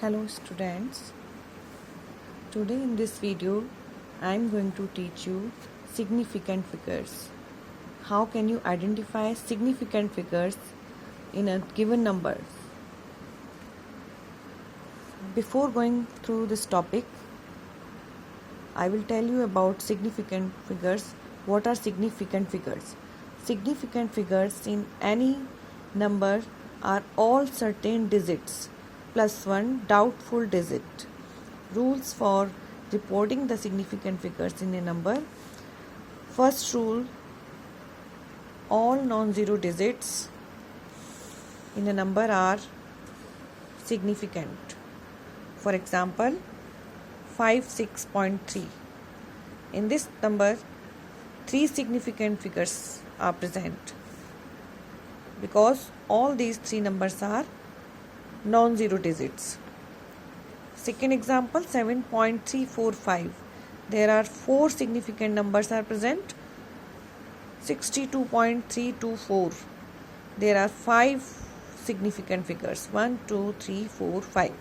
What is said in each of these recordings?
Hello students, today in this video I am going to teach you significant figures. How can you identify significant figures in a given number? Before going through this topic, I will tell you about significant figures. What are significant figures? Significant figures in any number are all certain digits plus one doubtful digit. Rules for reporting the significant figures in a number. First rule, all non-zero digits in a number are significant. For example, 56.3. In this number, three significant figures are present because all these three numbers are non-zero digits. Second example, 7.345. There are four significant numbers are present. 62.324. There are five significant figures. 1, 2, 3, 4, 5.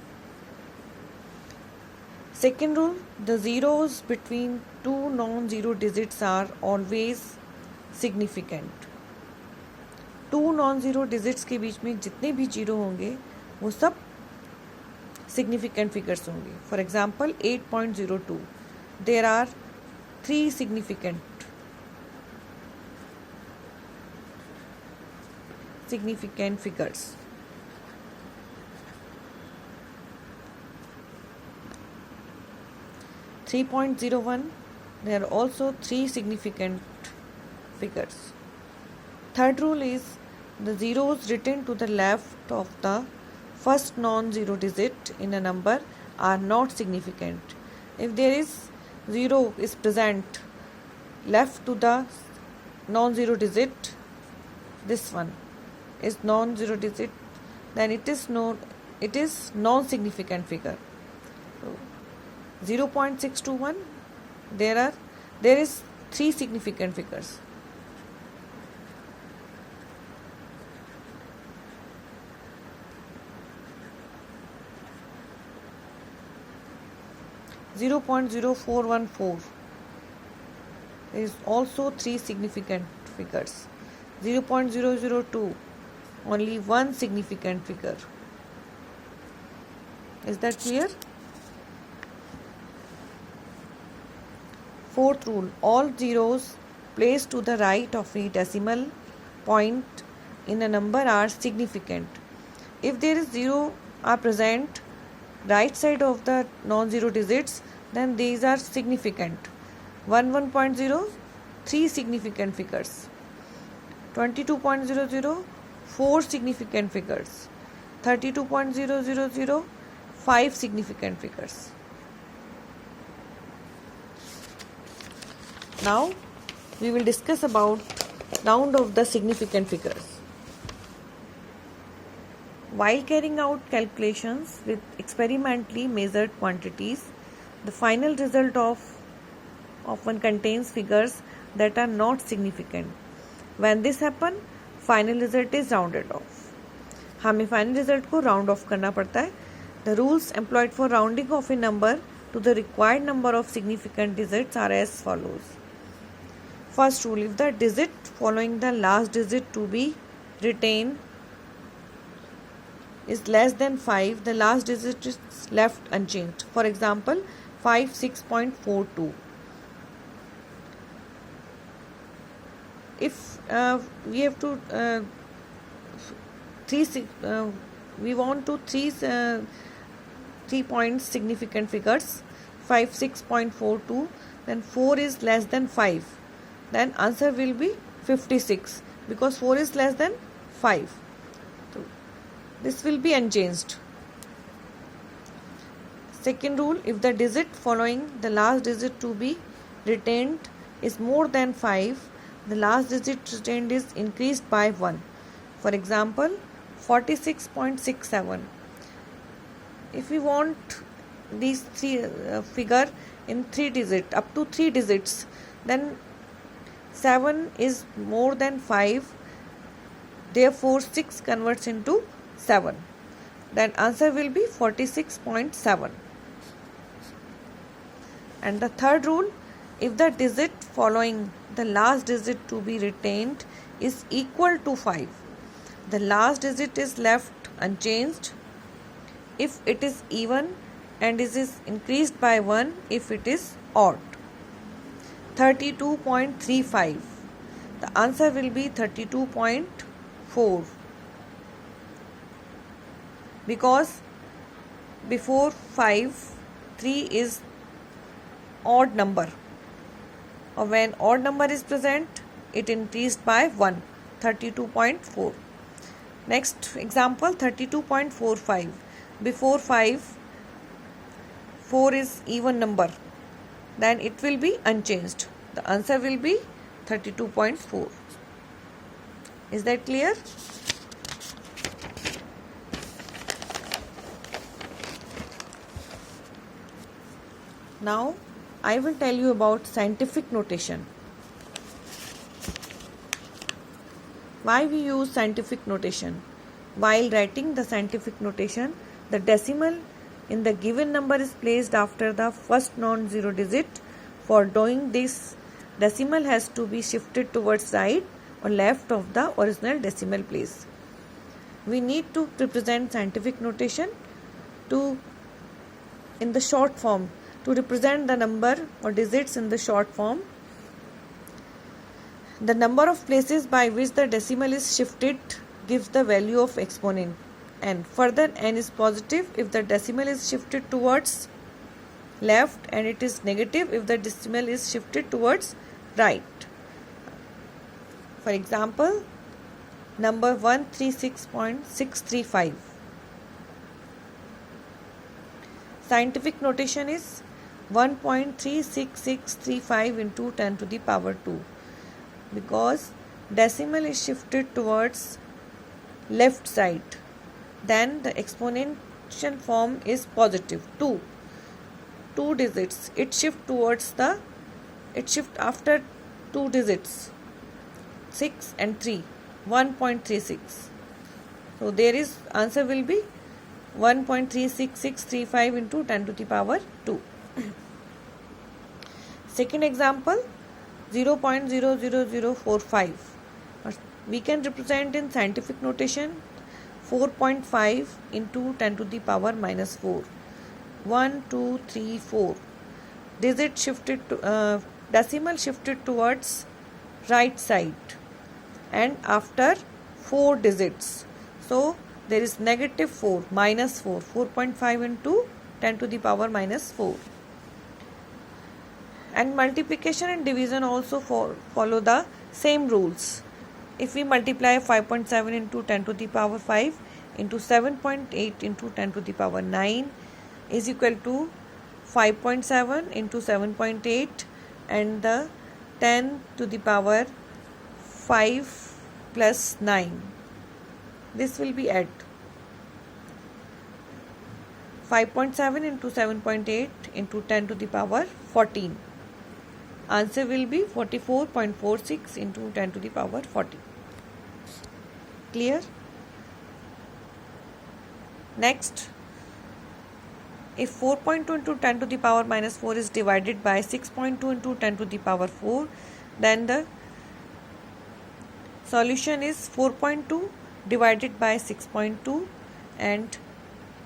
Second rule, the zeros between two non-zero digits are always significant. Two non zero digits के बीच में जितने भी zero होंगे वो सब significant figures होंगे. For example 8.02. There are three significant figures. 3.01. there are also three significant figures. Third rule is the zeros written to the left of the first non-zero digit in a number are not significant. If there is zero is present left to the non-zero digit, this one is non-zero digit, then it is non-significant figure. So 0.621, there is three significant figures. 0.0414 is also three significant figures. 0.002, only one significant figure. Is that clear? Fourth rule, all zeros placed to the right of a decimal point in a number are significant. If there is zero are present right side of the non-zero digits, then these are significant. 11.0, three significant figures. 22.00, four significant figures. 32.000, five significant figures. Now we will discuss about round of the significant figures. While carrying out calculations with experimentally measured quantities, the final result often contains figures that are not significant. When this happens, final result is rounded off. हमें final result को round off करना पड़ता है. The rules employed for rounding off a number to the required number of significant digits are as follows. First rule, if the digit following the last digit to be retained is less than 5, the last digit is left unchanged. For example, 56.42. If we have to we want to three points significant figures, 56.42, then 4 is less than 5, then answer will be 56 because 4 is less than 5. So this will be unchanged. Second rule, if the digit following the last digit to be retained is more than 5, the last digit retained is increased by 1. For example, 46.67. If we want these three figure in 3 digits, up to 3 digits, then 7 is more than 5. Therefore, 6 converts into 7. then answer will be 46.7. And the third rule, if the digit following the last digit to be retained is equal to 5, the last digit is left unchanged if it is even, and it is increased by 1 if it is odd. 32.35. The answer will be 32.4, because before 5, 3 is odd number, or when odd number is present, it increased by 1. 32.4. Next example, 32.45. Before 5, 4 is even number, then it will be unchanged. The answer will be 32.4. Is that clear? Now I will tell you about scientific notation. Why we use scientific notation? While writing the scientific notation, the decimal in the given number is placed after the first non-zero digit. For doing this, decimal has to be shifted towards right or left of the original decimal place. We need to represent scientific notation in the short form. To represent the number or digits in the short form, the number of places by which the decimal is shifted gives the value of exponent, and further n is positive if the decimal is shifted towards left, and it is negative if the decimal is shifted towards right. For example, number 136.635. Scientific notation is 1.36635 into 10 to the power 2, because decimal is shifted towards left side, then the exponential form is positive 2 digits. It shift after 2 digits, 6 and 3, 1.36. So there is answer will be 1.36635 into 10 to the power 2. Second example, 0.00045. We can represent in scientific notation 4.5 into 10 to the power minus 4. 1, 2, 3, 4. Digit shifted to, decimal shifted towards right side, and after 4 digits. So there is negative 4, minus 4. 4.5 into 10 to the power minus 4. And multiplication and division also follow the same rules. If we multiply 5.7 into 10 to the power 5 into 7.8 into 10 to the power 9 is equal to 5.7 into 7.8 and the 10 to the power 5 plus 9. This will be add 5.7 into 7.8 into 10 to the power 14. Answer will be 44.46 into 10 to the power 40. Clear? Next, if 4.2 into 10 to the power minus 4 is divided by 6.2 into 10 to the power 4, then the solution is 4.2 divided by 6.2 and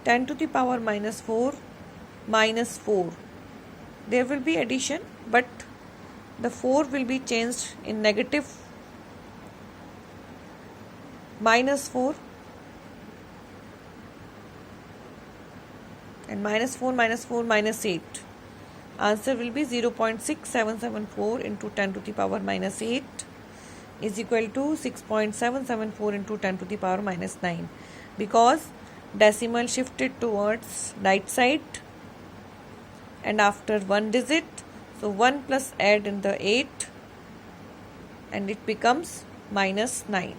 10 to the power minus 4 minus 4. There will be addition, but the 4 will be changed in negative minus 4, and minus 4 minus 4 minus 8. Answer will be 0.6774 into 10 to the power minus 8 is equal to 6.774 into 10 to the power minus 9, because decimal shifted towards right side and after 1 digit, so 1 plus add in the 8 and it becomes minus 9.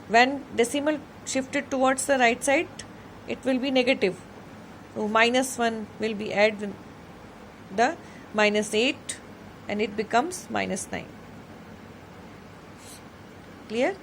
When decimal shifted towards the right side, it will be negative, so minus 1 will be add in the minus 8 and it becomes minus 9. Clear?